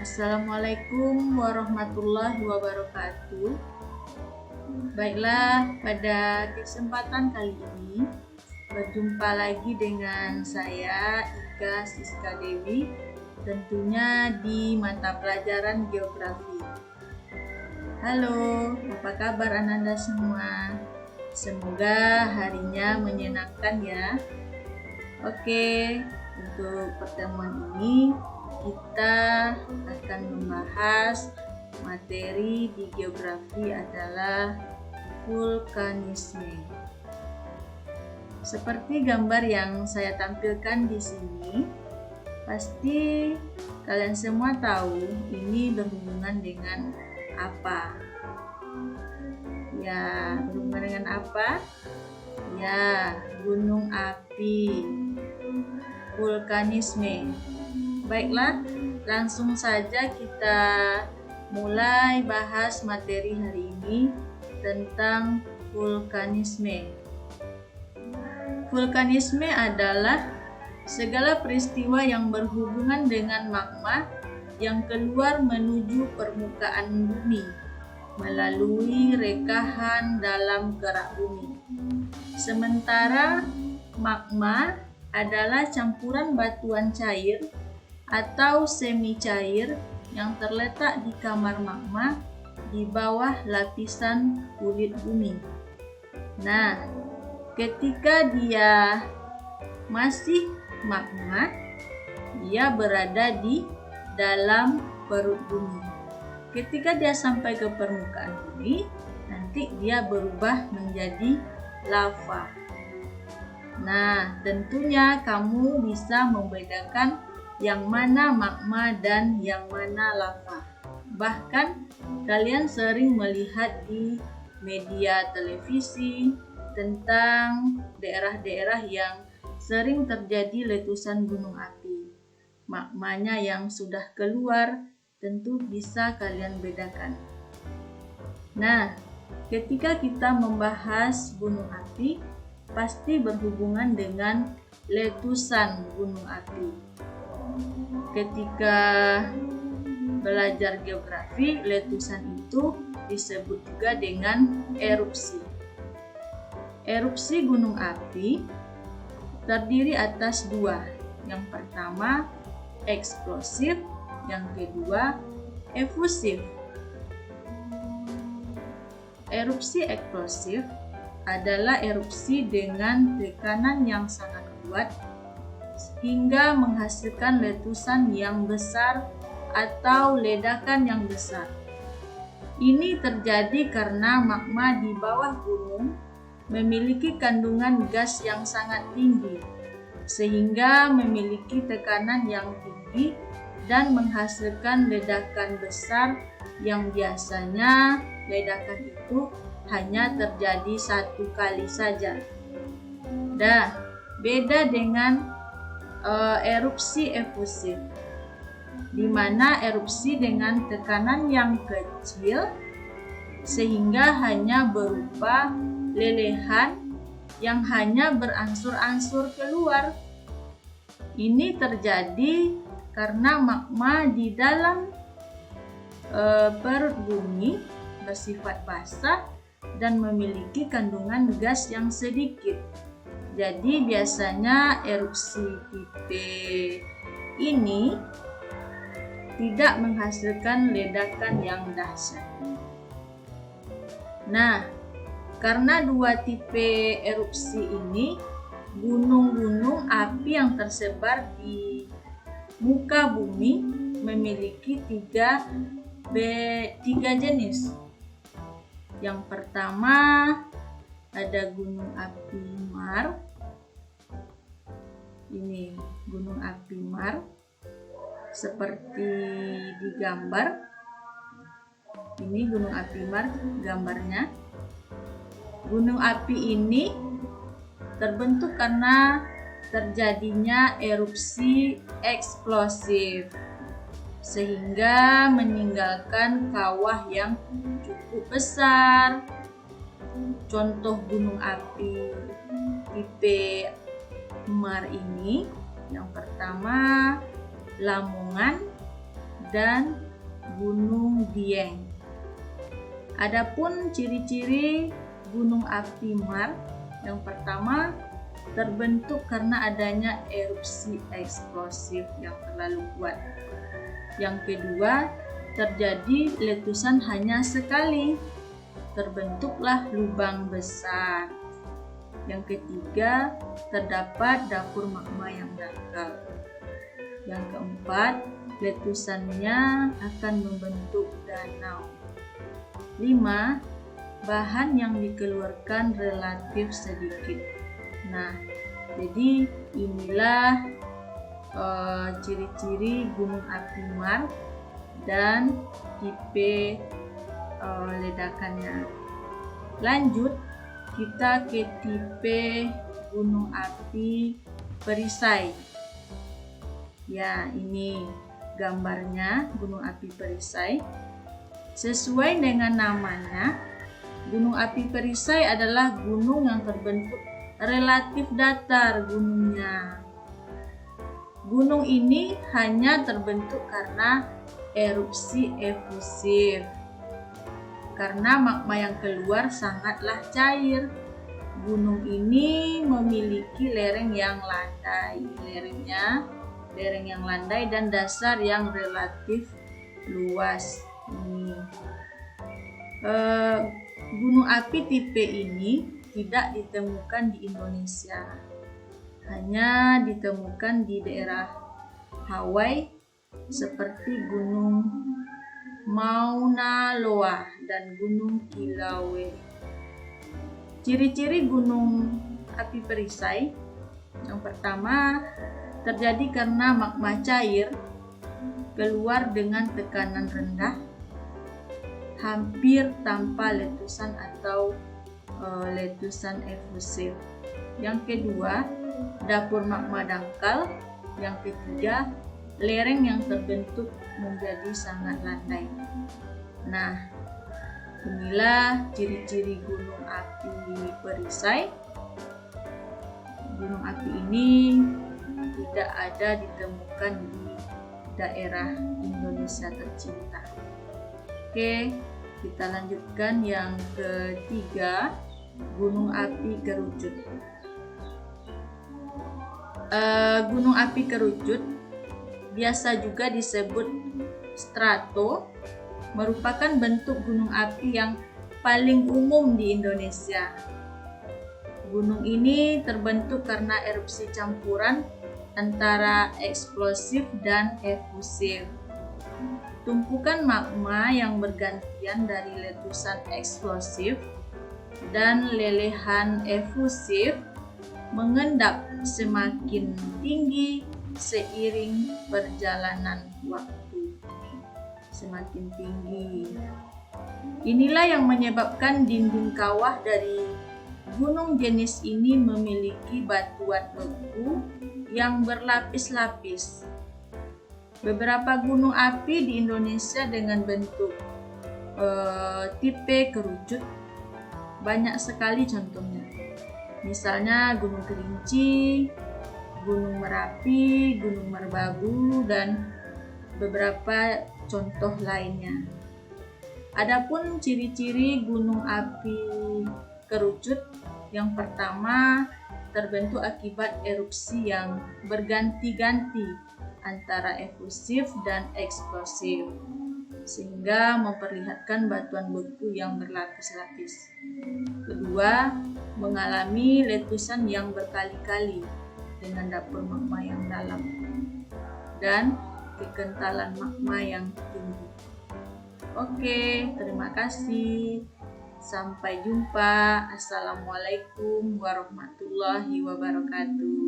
Assalamualaikum warahmatullahi wabarakatuh. Baiklah, pada kesempatan kali ini berjumpa lagi dengan saya Ika Siska Dewi, tentunya di mata pelajaran geografi. Halo, apa kabar Ananda semua? Semoga harinya menyenangkan ya. Oke, untuk pertemuan ini kita akan membahas materi di geografi adalah vulkanisme. Seperti gambar yang saya tampilkan di sini, pasti kalian semua tahu ini berhubungan dengan apa? Ya, berhubungan dengan apa? Ya, gunung api. Vulkanisme. Baiklah, langsung saja kita mulai bahas materi hari ini tentang vulkanisme. Vulkanisme adalah segala peristiwa yang berhubungan dengan magma yang keluar menuju permukaan bumi melalui rekahan dalam kerak bumi. Sementara magma adalah campuran batuan cair atau semi cair yang terletak di kamar magma di bawah lapisan kulit bumi. Nah, ketika dia masih magma, dia berada di dalam perut bumi. Ketika dia sampai ke permukaan bumi, nanti dia berubah menjadi lava. Nah, tentunya kamu bisa membedakan yang mana magma dan yang mana lava. Bahkan kalian sering melihat di media televisi tentang daerah-daerah yang sering terjadi letusan gunung api. Magmanya yang sudah keluar tentu bisa kalian bedakan. Nah, ketika kita membahas gunung api, pasti berhubungan dengan letusan gunung api. Ketika belajar geografi, letusan itu disebut juga dengan erupsi. Erupsi gunung api terdiri atas dua. Yang pertama, eksplosif, yang kedua, efusif. Erupsi eksplosif adalah erupsi dengan tekanan yang sangat kuat hingga menghasilkan letusan yang besar atau ledakan yang besar. Ini terjadi karena magma di bawah gunung memiliki kandungan gas yang sangat tinggi, sehingga memiliki tekanan yang tinggi dan menghasilkan ledakan besar yang biasanya ledakan itu hanya terjadi satu kali saja. Beda dengan erupsi efusif, di mana erupsi dengan tekanan yang kecil sehingga hanya berupa lelehan yang hanya berangsur-angsur keluar. Ini terjadi karena magma di dalam perut bumi bersifat basah dan memiliki kandungan gas yang sedikit. Jadi biasanya erupsi tipe ini tidak menghasilkan ledakan yang dahsyat. Nah, karena dua tipe erupsi ini, gunung-gunung api yang tersebar di muka bumi memiliki tiga jenis. Yang pertama ada gunung api Mar. Ini gunung api Mar seperti di gambar. Ini gunung api Mar gambarnya. Gunung api ini terbentuk karena terjadinya erupsi eksplosif sehingga meninggalkan kawah yang cukup besar. Contoh gunung api tipe Mar ini, yang pertama Lamongan dan Gunung Dieng. Adapun ciri-ciri gunung api Mars, yang pertama terbentuk karena adanya erupsi eksplosif yang terlalu kuat. Yang kedua, terjadi letusan hanya sekali, terbentuklah lubang besar. Yang ketiga, terdapat dapur magma yang dangkal. Yang keempat, letusannya akan membentuk danau. 5. Bahan yang dikeluarkan relatif sedikit. Nah, jadi inilah ciri-ciri gunung api Mars dan tipe ledakannya. Lanjut, kita ke tipe gunung api perisai. Ya, ini gambarnya gunung api perisai. Sesuai dengan namanya, gunung api perisai adalah gunung yang terbentuk relatif datar gunungnya. Gunung ini hanya terbentuk karena erupsi efusif. Karena magma yang keluar sangatlah cair. Gunung ini memiliki lereng yang landai. Lereng yang landai dan dasar yang relatif luas. Gunung api tipe ini tidak ditemukan di Indonesia, hanya ditemukan di daerah Hawaii seperti Gunung Mauna Loa dan Gunung Kilauea. Ciri-ciri gunung api perisai, yang pertama terjadi karena magma cair keluar dengan tekanan rendah, hampir tanpa letusan atau letusan efusif. Yang kedua, dapur magma dangkal. Yang ketiga, lereng yang terbentuk menjadi sangat landai. Nah, inilah ciri-ciri gunung api perisai. Gunung api ini tidak ada ditemukan di daerah Indonesia tercinta. Oke, kita lanjutkan yang ketiga, gunung api kerucut. Gunung api kerucut biasa juga disebut strato, merupakan bentuk gunung api yang paling umum di Indonesia. Gunung ini terbentuk karena erupsi campuran antara eksplosif dan efusif. Tumpukan magma yang bergantian dari letusan eksplosif dan lelehan efusif mengendap semakin tinggi seiring perjalanan waktu. Semakin tinggi. Inilah yang menyebabkan dinding kawah dari gunung jenis ini memiliki batuan beku yang berlapis-lapis. Beberapa gunung api di Indonesia dengan bentuk tipe kerucut banyak sekali contohnya. Misalnya Gunung Kerinci, Gunung Merapi, Gunung Merbabu, dan beberapa contoh lainnya. Adapun ciri-ciri gunung api kerucut, yang pertama terbentuk akibat erupsi yang berganti-ganti antara efusif dan eksplosif, sehingga memperlihatkan batuan beku yang berlapis-lapis. Kedua, mengalami letusan yang berkali-kali dengan dapur magma yang dalam dan kekentalan magma yang tinggi. Oke, terima kasih. Sampai jumpa. Assalamualaikum warahmatullahi wabarakatuh.